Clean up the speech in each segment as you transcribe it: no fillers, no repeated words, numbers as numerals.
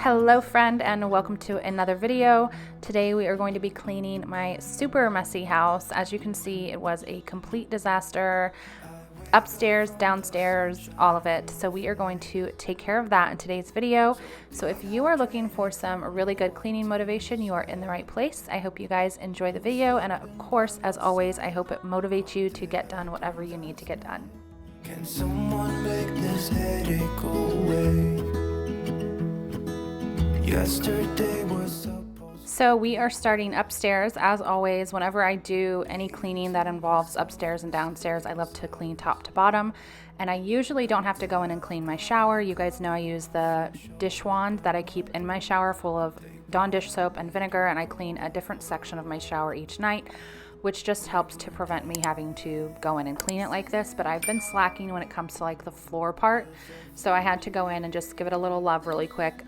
Hello friend, and welcome to another video. Today we are going to be cleaning my super messy house. As you can see, it was a complete disaster. Upstairs, downstairs, all of it. So we are going to take care of that in today's video. So if you are looking for some really good cleaning motivation, you are in the right place. I hope you guys enjoy the video, and of course, as always, I hope it motivates you to get done whatever you need to get done. Can someone make this headache go away? Yesterday was So we are starting upstairs. As always, whenever I do any cleaning that involves upstairs and downstairs, I love to clean top to bottom. And I usually don't have to go in and clean my shower. You guys know I use the dish wand that I keep in my shower full of Dawn dish soap and vinegar, and I clean a different section of my shower each night, which just helps to prevent me having to go in and clean it like this. But I've been slacking when it comes to like the floor part, so I had to go in and just give it a little love really quick.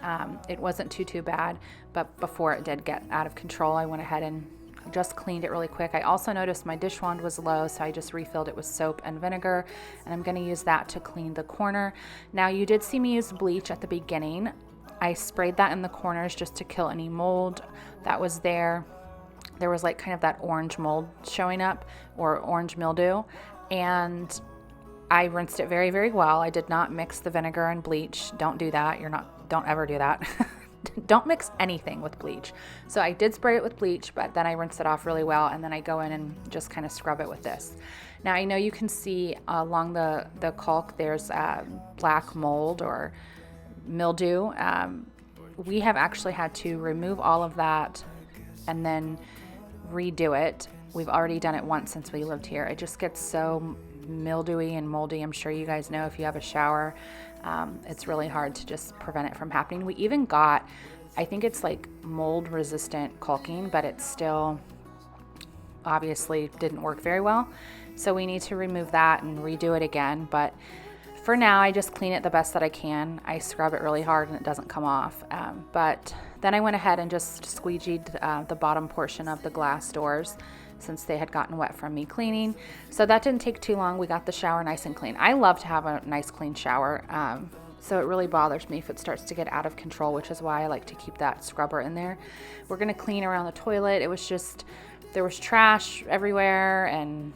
It wasn't too bad, but before it did get out of control, I went ahead and just cleaned it really quick. I also noticed my dish wand was low, so I just refilled it with soap and vinegar, and I'm going to use that to clean the corner. Now, you did see me use bleach at the beginning. I sprayed that in the corners just to kill any mold that was there. There was like kind of that orange mold showing up, or orange mildew, and I rinsed it very well. I did not mix the vinegar and bleach. Don't do that. Don't ever do that. Don't mix anything with bleach. So I did spray it with bleach, but then I rinsed it off really well, and then I go in and just kind of scrub it with this. Now, I know you can see along the caulk there's black mold or mildew. We have actually had to remove all of that and then redo it. We've already done it once since we lived here. It just gets so mildewy and moldy. I'm sure you guys know if you have a shower, it's really hard to just prevent it from happening. We even got, I think it's like mold resistant caulking, but it still obviously didn't work very well. So we need to remove that and redo it again. But for now, I just clean it the best that I can. I scrub it really hard and it doesn't come off. But then I went ahead and just squeegeed the bottom portion of the glass doors since they had gotten wet from me cleaning. So that didn't take too long. We got the shower nice and clean. I love to have a nice clean shower. So it really bothers me if it starts to get out of control, which is why I like to keep that scrubber in there. We're gonna clean around the toilet. It was just, there was trash everywhere, and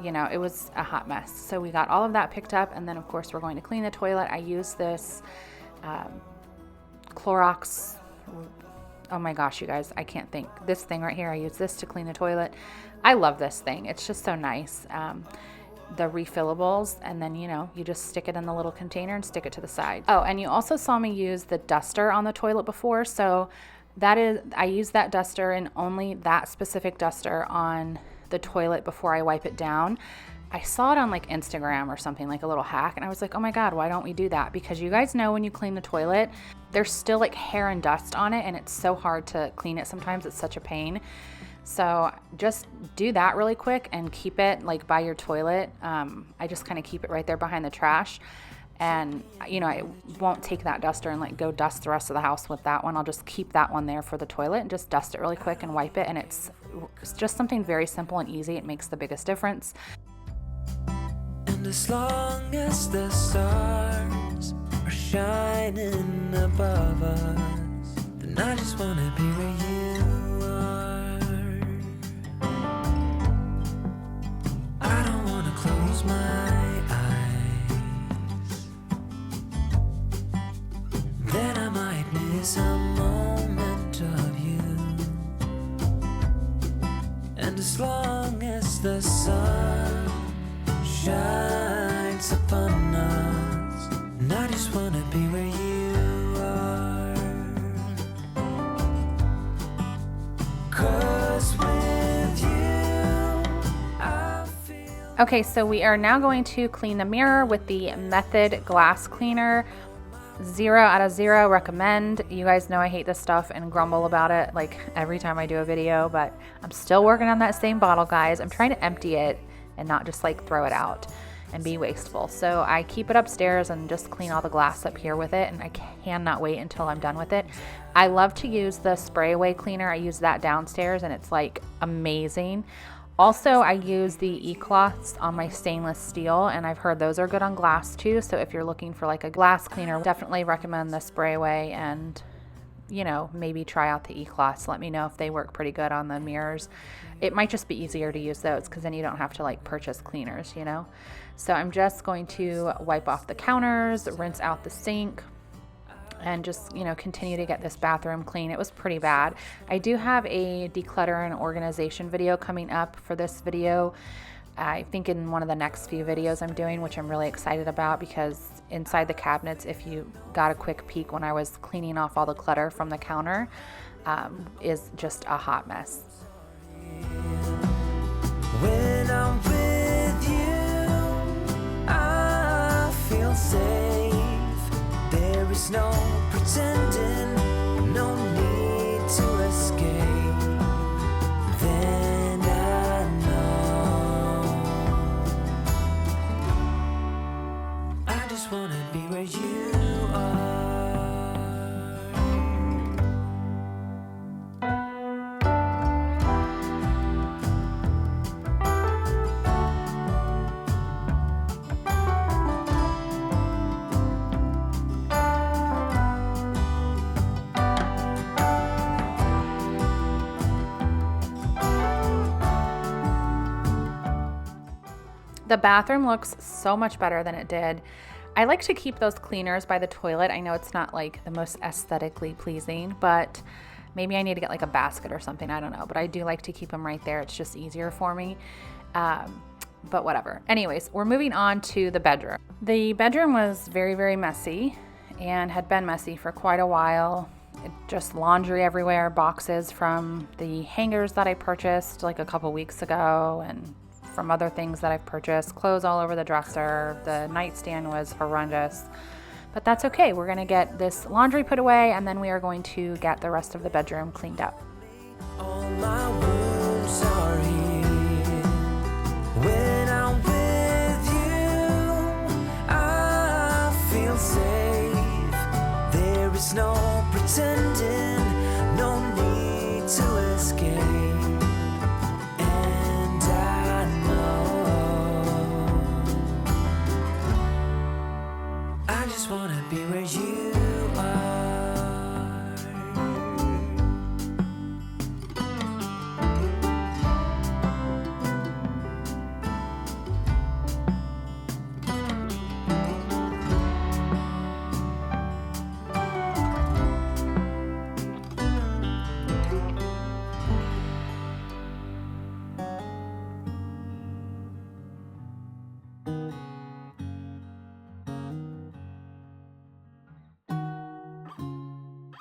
you know, it was a hot mess. So we got all of that picked up, and then of course we're going to clean the toilet. I use this Clorox, oh my gosh, you guys, I can't think. This thing right here, I use this to clean the toilet. I love this thing. It's just so nice. The refillables, and then, you know, you just stick it in the little container and stick it to the side. Oh, and you also saw me use the duster on the toilet before. So that is, I use that duster, and only that specific duster on the toilet before I wipe it down. I saw it on like Instagram or something, like a little hack, and I was like, oh my God, why don't we do that? Because you guys know when you clean the toilet, there's still like hair and dust on it, and it's so hard to clean it sometimes. It's such a pain. So just do that really quick and keep it like by your toilet. I just kind of keep it right there behind the trash. And, you know, I won't take that duster and like go dust the rest of the house with that one. I'll just keep that one there for the toilet and just dust it really quick and wipe it. And it's just something very simple and easy. It makes the biggest difference. And as long as the stars are shining above us, then I just wanna be where you are. I don't wanna close my eyes, then I might miss a moment of you. And as long as the sun shines upon us, and I just wanna be where you are. 'Cause with you, I feel. Okay, so we are now going to clean the mirror with the Method glass cleaner. 0 out of 0 recommend. You guys know I hate this stuff and grumble about it like every time I do a video, but I'm still working on that same bottle, guys. I'm trying to empty it and not just like throw it out and be wasteful. So I keep it upstairs and just clean all the glass up here with it, and I cannot wait until I'm done with it. I love to use the spray away cleaner. I use that downstairs, and it's like amazing. Also, I use the e-cloths on my stainless steel, and I've heard those are good on glass too. So if you're looking for like a glass cleaner, definitely recommend the Sprayway, and you know, maybe try out the e-cloths. Let me know if they work pretty good on the mirrors. It might just be easier to use those because then you don't have to like purchase cleaners, you know. So I'm just going to wipe off the counters, rinse out the sink, and just, you know, continue to get this bathroom clean. It was pretty bad. I do have a declutter and organization video coming up for this video. I think in one of the next few videos I'm doing, which I'm really excited about, because inside the cabinets, if you got a quick peek when I was cleaning off all the clutter from the counter, is just a hot mess. When I'm with you, I feel safe. There is no pretending, no need to escape. Then I know I just wanna be where you are. The bathroom looks so much better than it did. I like to keep those cleaners by the toilet. I know it's not like the most aesthetically pleasing, but maybe I need to get like a basket or something. I don't know, but I do like to keep them right there. It's just easier for me. But whatever. Anyways, we're moving on to the bedroom. The bedroom was very, very messy and had been messy for quite a while. Just laundry everywhere, boxes from the hangers that I purchased like a couple weeks ago, and from other things that I've purchased, clothes all over the dresser. The nightstand was horrendous, but that's okay. We're gonna get this laundry put away, and then we are going to get the rest of the bedroom cleaned up. All my wounds are healed. When I'm with you, I feel safe. There is no pretending, no need to escape. And I know I just wanna be where you are.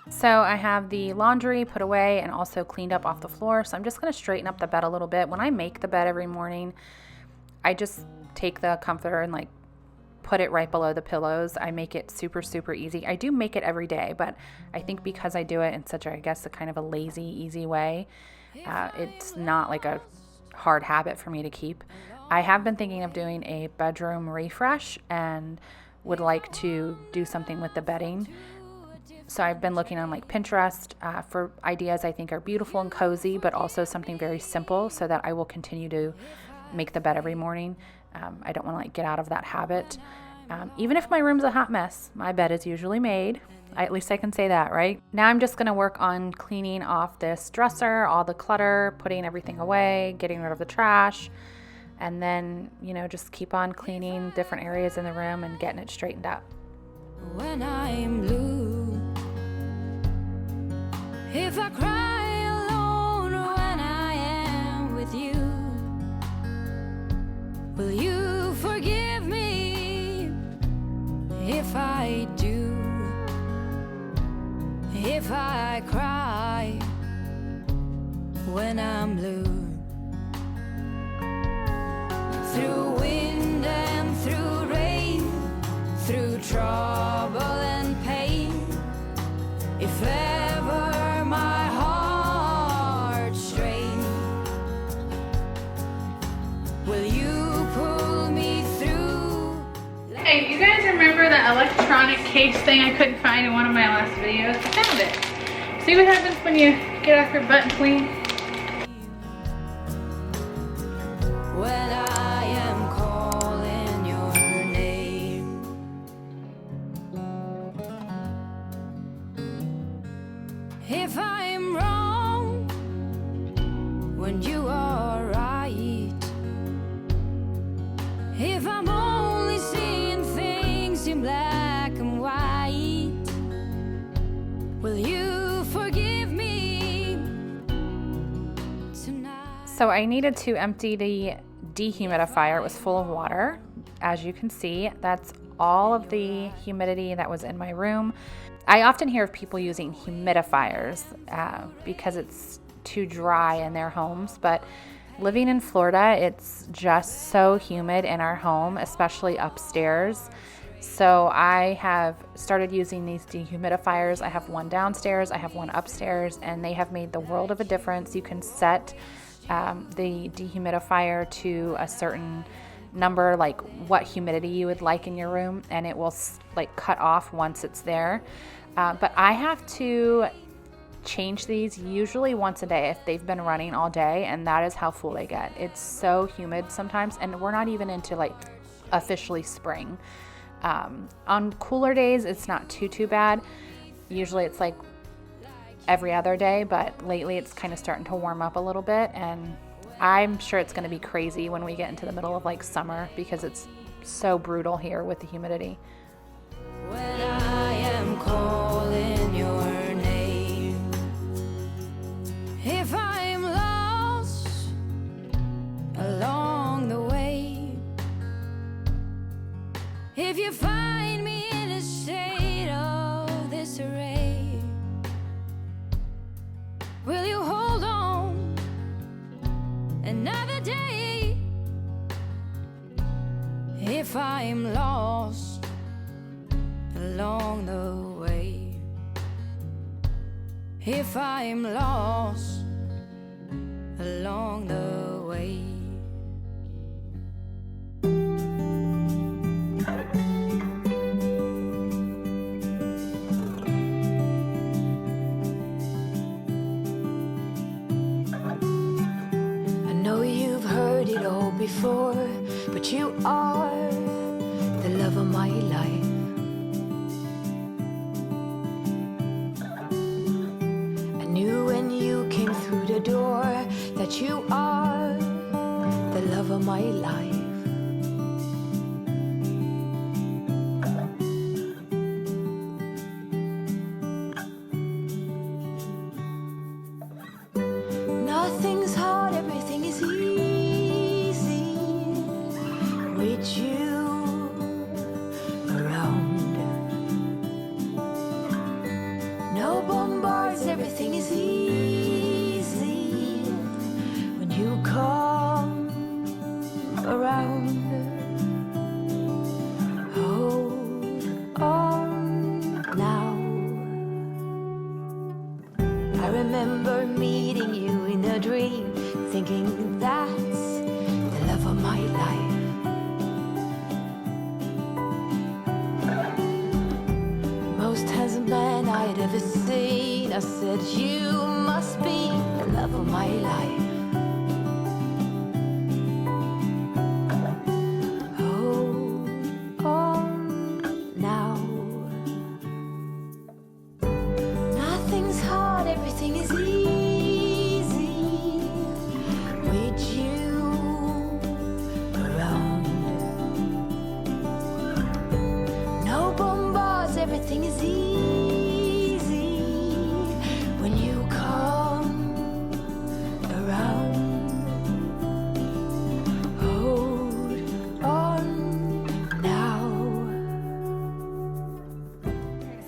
So I have the laundry put away and also cleaned up off the floor. So I'm just going to straighten up the bed a little bit. When I make the bed every morning, I just take the comforter and like put it right below the pillows. I make it super, super easy. I do make it every day, but I think because I do it in such a, I guess, a kind of a lazy, easy way, it's not like a hard habit for me to keep. I have been thinking of doing a bedroom refresh and would like to do something with the bedding. So I've been looking on like Pinterest for ideas I think are beautiful and cozy, but also something very simple, so that I will continue to make the bed every morning. I don't want to like get out of that habit. Even if my room's a hot mess, my bed is usually made. At least I can say that, right? Now I'm just going to work on cleaning off this dresser, all the clutter, putting everything away, getting rid of the trash, and then, you know, just keep on cleaning different areas in the room and getting it straightened up. When I'm blue, if I cry alone when I am with you, will you forgive me if I do? If I cry when I'm blue, through wind and through rain, through trouble and pain, if ever my heart strains, will you pull me through? Hey, you guys remember the electronic case thing I couldn't find in one of my last videos? I found it. See what happens when you get off your butt and clean? when I am calling your name. If I am wrong when you are right, if I'm only seeing things in black and white, will you forgive me tonight? So I needed to empty the dehumidifier. It was full of water. As you can see, that's all of the humidity that was in my room. I often hear of people using humidifiers because it's too dry in their homes, but living in Florida, it's just so humid in our home, especially upstairs. So I have started using these dehumidifiers. I have one downstairs, I have one upstairs, and they have made the world of a difference. You can set the dehumidifier to a certain number, like what humidity you would like in your room, and it will like cut off once it's there. But I have to change these usually once a day if they've been running all day, and that is how full they get. It's so humid sometimes, and we're not even into like officially spring. On cooler days, it's not too bad. Usually it's like every other day, but lately it's kind of starting to warm up a little bit, and I'm sure it's going to be crazy when we get into the middle of like summer because it's so brutal here with the humidity. When I am calling your name, if I am lost along the way, if you find me in a state of disarray, will you hold on another day? If I am lost along the way, if I am lost along the way. I know you've heard it all before, but you are the love of my life. The door that you are the love of my life. Nothing's hard, everything is easy with you around. No bombards, everything is easy. You come around. Hold on now. I remember meeting you in a dream, thinking that's the love of my life. Most handsome man I'd ever seen. I said, you must be the love of my life. Everything is easy when you come around. Hold on now.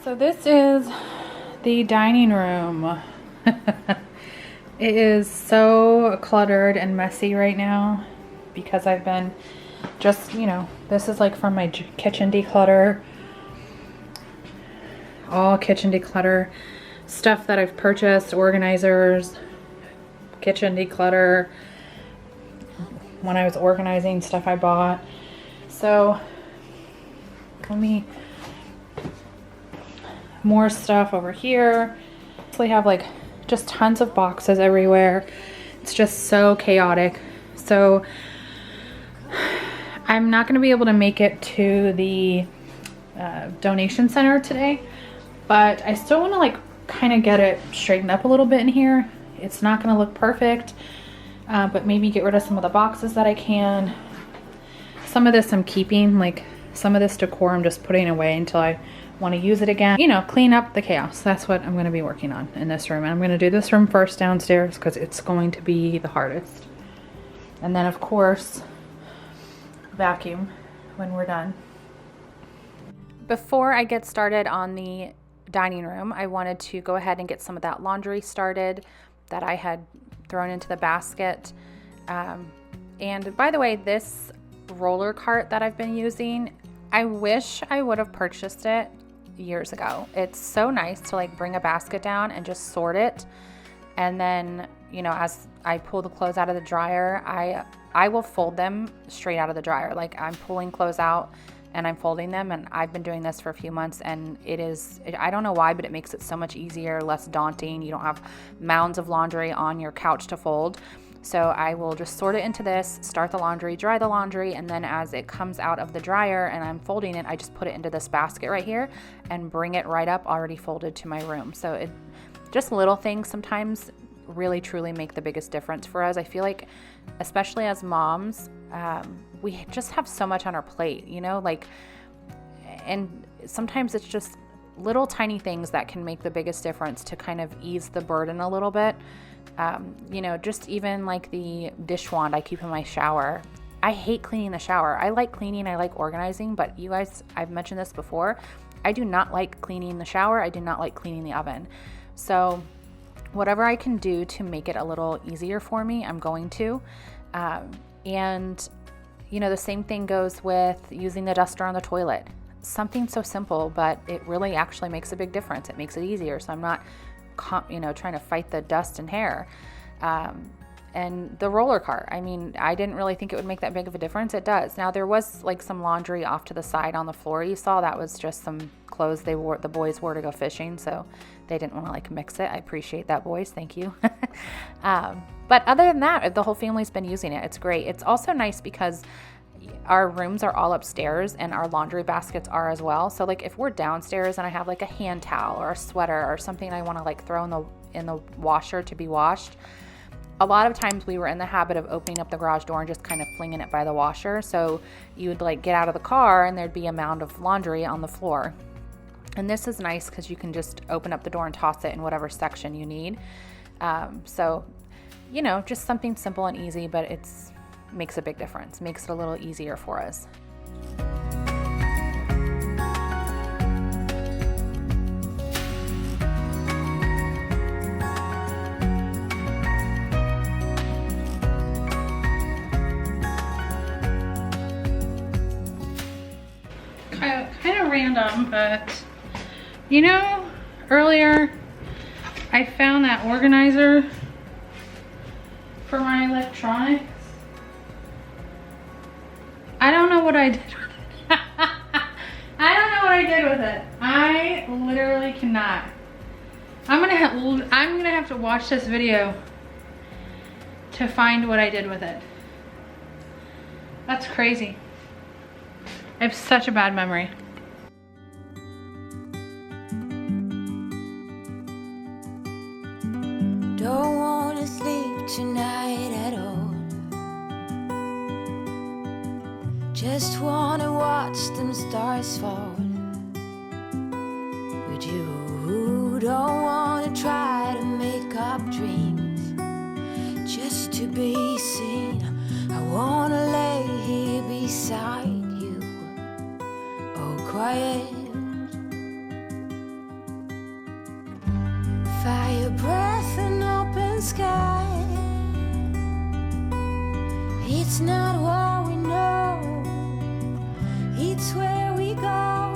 So this is the dining room. It is so cluttered and messy right now because I've been just, this is like from my kitchen declutter. All kitchen declutter stuff that I've purchased, organizers, kitchen declutter, when I was organizing stuff I bought. So more stuff over here. We have like just tons of boxes everywhere. It's just so chaotic. So I'm not going to be able to make it to the donation center today, but I still want to like kind of get it straightened up a little bit in here. It's not going to look perfect, but maybe get rid of some of the boxes that I can. Some of this I'm keeping, like some of this decor I'm just putting away until I want to use it again. You know, clean up the chaos. That's what I'm going to be working on in this room. And I'm going to do this room first downstairs because it's going to be the hardest. And then of course, vacuum when we're done. Before I get started on the dining room, I wanted to go ahead and get some of that laundry started that I had thrown into the basket. And by the way, this roller cart that I've been using, I wish I would have purchased it years ago. It's so nice to like bring a basket down and just sort it. And then, you know, as I pull the clothes out of the dryer, I will fold them straight out of the dryer. Like I'm pulling clothes out and I'm folding them, and I've been doing this for a few months, and I don't know why, but it makes it so much easier, less daunting. You don't have mounds of laundry on your couch to fold. So I will just sort it into this, start the laundry, dry the laundry, and then as it comes out of the dryer and I'm folding it, I just put it into this basket right here and bring it right up already folded to my room. So just little things sometimes really truly make the biggest difference for us. I feel like, especially as moms, we just have so much on our plate, you know, like, and sometimes it's just little tiny things that can make the biggest difference to kind of ease the burden a little bit. You know, just even like the dish wand I keep in my shower. I hate cleaning the shower. I like cleaning, I like organizing, but you guys, I've mentioned this before, I do not like cleaning the shower. I do not like cleaning the oven. So whatever I can do to make it a little easier for me, I'm going to. And you know, the same thing goes with using the duster on the toilet. Something so simple, but it really actually makes a big difference. It makes it easier. So I'm not, you know, trying to fight the dust and hair. And the roller cart, I mean, I didn't really think it would make that big of a difference. It does. Now there was like some laundry off to the side on the floor. You saw that was just some clothes the boys wore to go fishing. So they didn't want to like mix it. I appreciate that, boys. Thank you. But other than that, the whole family's been using it. It's great. It's also nice because our rooms are all upstairs and our laundry baskets are as well. So like if we're downstairs and I have like a hand towel or a sweater or something I want to like throw in the washer to be washed, a lot of times we were in the habit of opening up the garage door and just kind of flinging it by the washer. So you would like get out of the car and there'd be a mound of laundry on the floor. And this is nice because you can just open up the door and toss it in whatever section you need. So, you know, just something simple and easy, but it's makes a big difference, makes it a little easier for us. Kind of random, but you know, earlier I found that organizer for my electronics. I don't know what I did with it. I don't know what I did with it. I literally cannot. I'm gonna have to watch this video to find what I did with it. That's crazy. I have such a bad memory. Don't wanna sleep tonight at all. Just wanna watch them stars fall. With you, don't wanna try to make up dreams just to be seen. I wanna lay here beside you, all quiet. Fire breath and open sky. It's not what we know, it's where we go.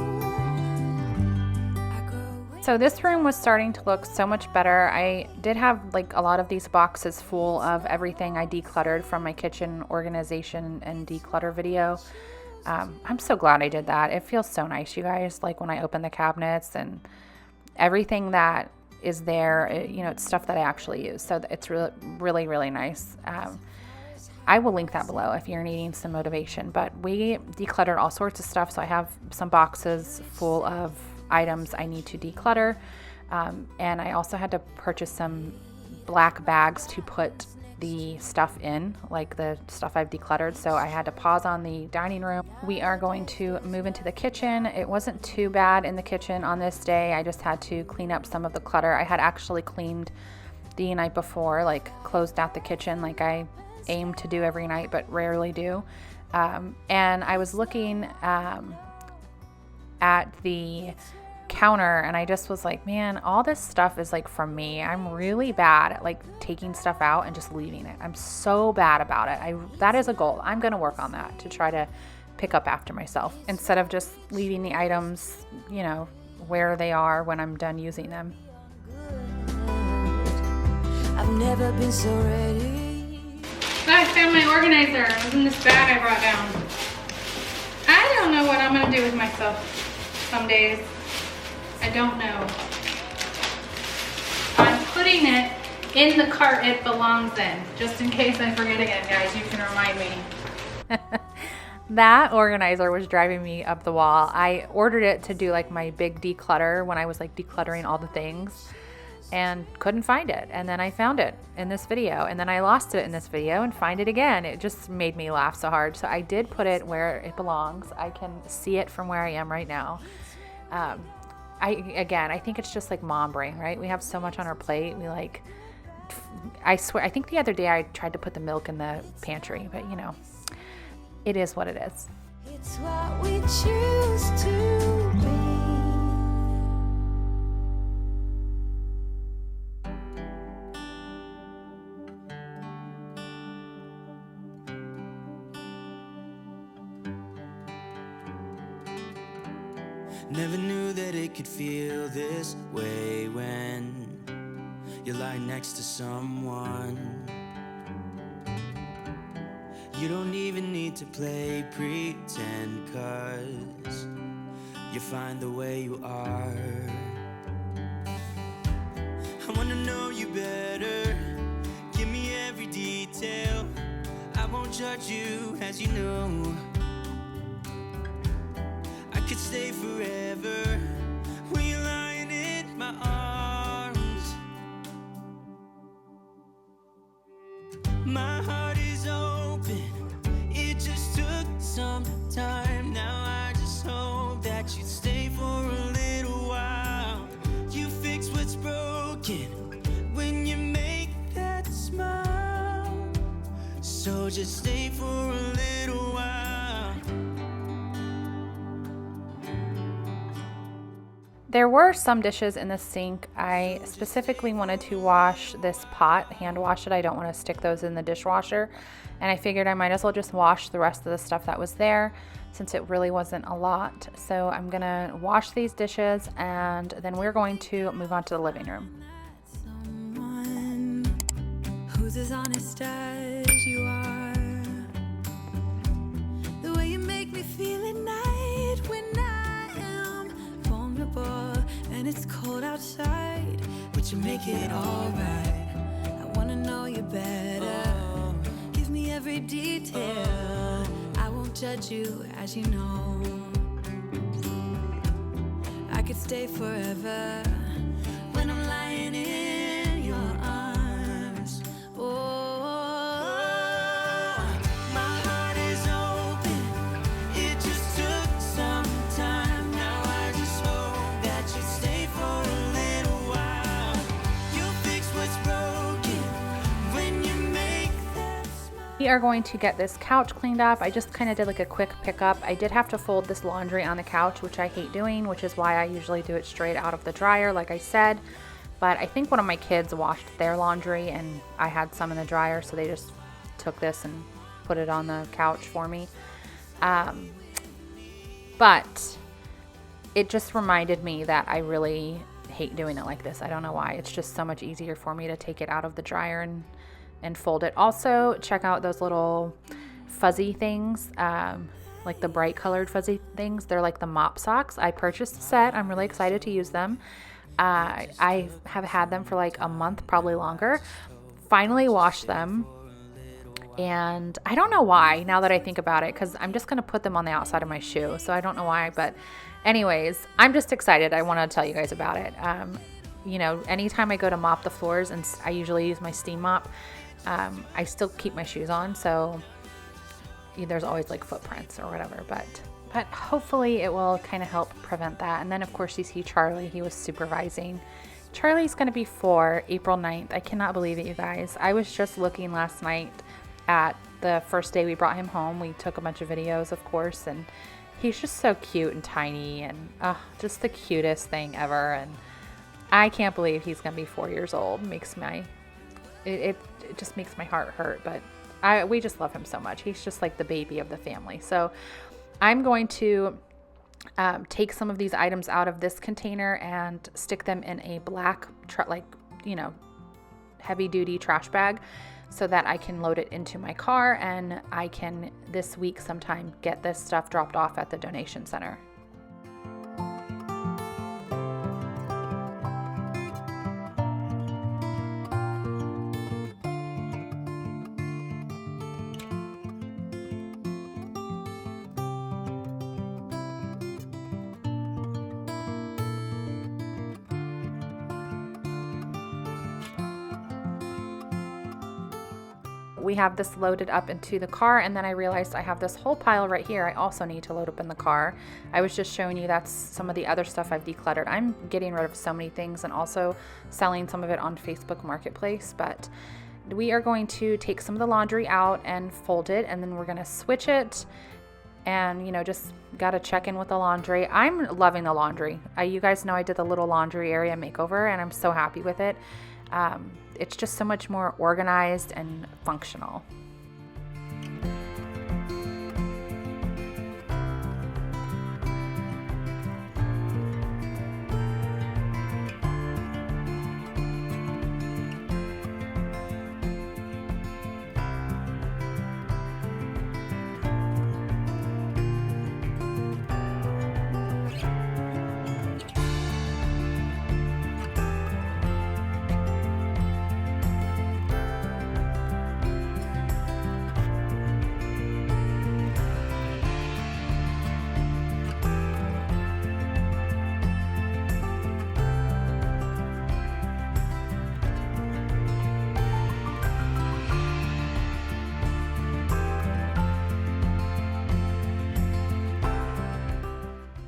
So this room was starting to look so much better. I did have like a lot of these boxes full of everything I decluttered from my kitchen organization and declutter video. I'm so glad I did that. It feels so nice, you guys, like when I open the cabinets and everything that is there, you know, it's stuff that I actually use. So it's really, really, really nice. I will link that below if you're needing some motivation. But we decluttered all sorts of stuff. So I have some boxes full of items I need to declutter. And I also had to purchase some black bags to put the stuff in, like the stuff I've decluttered. So I had to pause on the dining room. We are going to move into the kitchen. It wasn't too bad in the kitchen on this day. I just had to clean up some of the clutter. I had actually cleaned the night before, like closed out the kitchen like I aim to do every night, but rarely do. And I was looking at the counter and I just was like, man, all this stuff is like from me. I'm really bad at like taking stuff out and just leaving it. I'm so bad about it. That is a goal. I'm going to work on that to try to pick up after myself instead of just leaving the items, you know, where they are when I'm done using them. I've never been so ready. I found my organizer. It was in this bag I brought down. I don't know what I'm going to do with myself some days. I don't know. I'm putting it in the cart it belongs in, just in case I forget again, guys. You can remind me. That organizer was driving me up the wall. I ordered it to do like my big declutter when I was like decluttering all the things and couldn't find it. And then I found it in this video and then I lost it in this video and find it again. It just made me laugh so hard. So I did put it where it belongs. I can see it from where I am right now. I think it's just like mom brain, right? We have so much on our plate. We like, I swear, I think the other day I tried to put the milk in the pantry, but you know, it is what it is. It's what we choose to be. Never knew that it could feel this way when you lie next to someone. You don't even need to play pretend, 'cause you find the way you are. I wanna know you better, give me every detail. I won't judge you, as you know. I could stay forever when you're lying in my arms. My heart is open, it just took some time. Now I just hope that you'd stay for a little while. You fix what's broken when you make that smile. So just stay for a little while. There were some dishes in the sink. I specifically wanted to wash this pot, hand wash it. I don't want to stick those in the dishwasher. And I figured I might as well just wash the rest of the stuff that was there since it really wasn't a lot. So I'm gonna wash these dishes and then we're going to move on to the living room. Someone who's as honest as you are. The way you make me feel at night when I am vulnerable and it's cold outside, but you make it alright. I wanna know you better. Give me every detail. I won't judge you, as you know. I could stay forever when I'm lying in your arms. Oh, my heart is open. It just took some time. Now I just hope that you stay for a little while. You'll fix what's broken when you make that smile. We are going to get this couch cleaned up. I just kind of did like a quick pickup. I did have to fold this laundry on the couch, which I hate doing, which is why I usually do it straight out of the dryer, like I said. But I think one of my kids washed their laundry and I had some in the dryer, so they just took this and put it on the couch for me. But it just reminded me that I really hate doing it like this. I don't know why. It's just so much easier for me to take it out of the dryer and fold it. Also, check out those little fuzzy things, like the bright colored fuzzy things. They're like the mop socks. I purchased a set. I'm really excited to use them. I have had them for like a month, probably longer. Finally washed them. And I don't know why, now that I think about it, because I'm just going to put them on the outside of my shoe. So I don't know why, but anyways, I'm just excited. I want to tell you guys about it. You know, anytime I go to mop the floors, and I usually use my steam mop, I still keep my shoes on. So there's always like footprints or whatever, but hopefully it will kind of help prevent that. And then of course you see Charlie, he was supervising. Charlie's going to be 4 April 9th. I cannot believe it, you guys. I was just looking last night at the first day we brought him home. We took a bunch of videos, of course, and he's just so cute and tiny and just the cutest thing ever. And I can't believe he's going to be 4 years old. It just makes my heart hurt, but we just love him so much. He's just like the baby of the family. So I'm going to take some of these items out of this container and stick them in a black, heavy duty trash bag so that I can load it into my car, and I can this week sometime get this stuff dropped off at the donation center. We have this loaded up into the car, and then I realized I have this whole pile right here I also need to load up in the car. I was just showing you that's some of the other stuff I've decluttered. I'm getting rid of so many things and also selling some of it on Facebook Marketplace, but we are going to take some of the laundry out and fold it, and then we're going to switch it and, just got to check in with the laundry. I'm loving the laundry. You guys know I did the little laundry area makeover, and I'm so happy with it. It's just so much more organized and functional.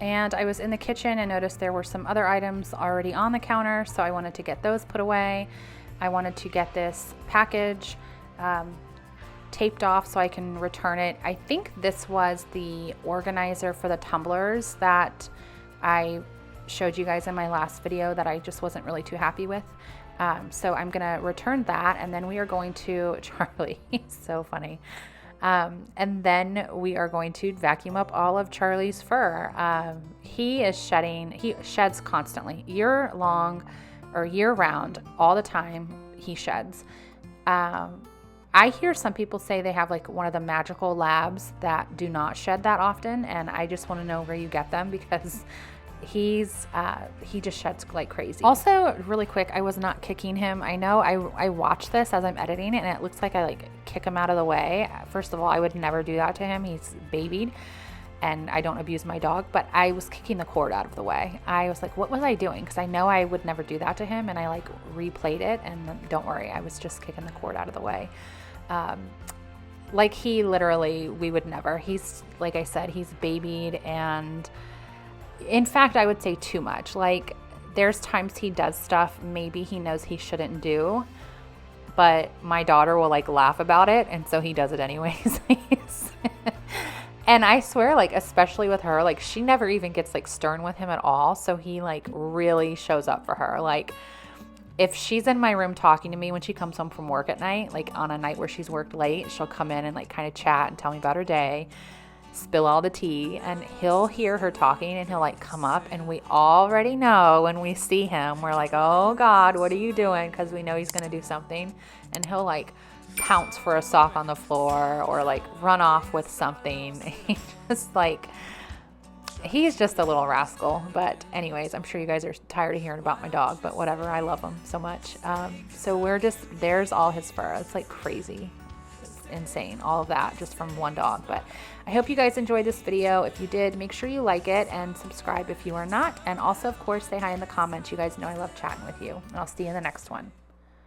And I was in the kitchen and noticed there were some other items already on the counter, so I wanted to get those put away. I wanted to get this package taped off so I can return it. I think this was the organizer for the tumblers that I showed you guys in my last video that I just wasn't really too happy with. So I'm gonna return that, and then we are going to, Charlie, he's so funny. And then we are going to vacuum up all of Charlie's fur. He sheds constantly, year round, all the time he sheds. I hear some people say they have like one of the magical labs that do not shed that often, and I just want to know where you get them, because he just sheds like crazy. Also, really quick, I was not kicking him. I know I watch this as I'm editing it, and it looks like I like kick him out of the way. First of all, I would never do that to him. He's babied, and I don't abuse my dog, but I was kicking the cord out of the way. I was like, what was I doing? Because I know I would never do that to him, and I like replayed it, and don't worry, I was just kicking the cord out of the way. Like he literally, we would never. He's, like I said, he's babied, and in fact, I would say too much. Like, there's times he does stuff maybe he knows he shouldn't do, but my daughter will like laugh about it, and so he does it anyways. And I swear, like, especially with her, like, she never even gets like stern with him at all, so he like really shows up for her. Like, if she's in my room talking to me when she comes home from work at night, like on a night where she's worked late, she'll come in and like kind of chat and tell me about her day, spill all the tea, and he'll hear her talking, and he'll like come up, and we already know when we see him, we're like, oh God, what are you doing? Because we know he's gonna do something, and he'll like pounce for a sock on the floor or like run off with something. He's just a little rascal. But anyways, I'm sure you guys are tired of hearing about my dog, but whatever, I love him so much. So there's all his fur. It's like crazy. insane. All of that just from one dog. But I hope you guys enjoyed this video. If you did, make sure you like it and subscribe if you are not. And also, of course, say hi in the comments. You guys know I love chatting with you. And I'll see you in the next one.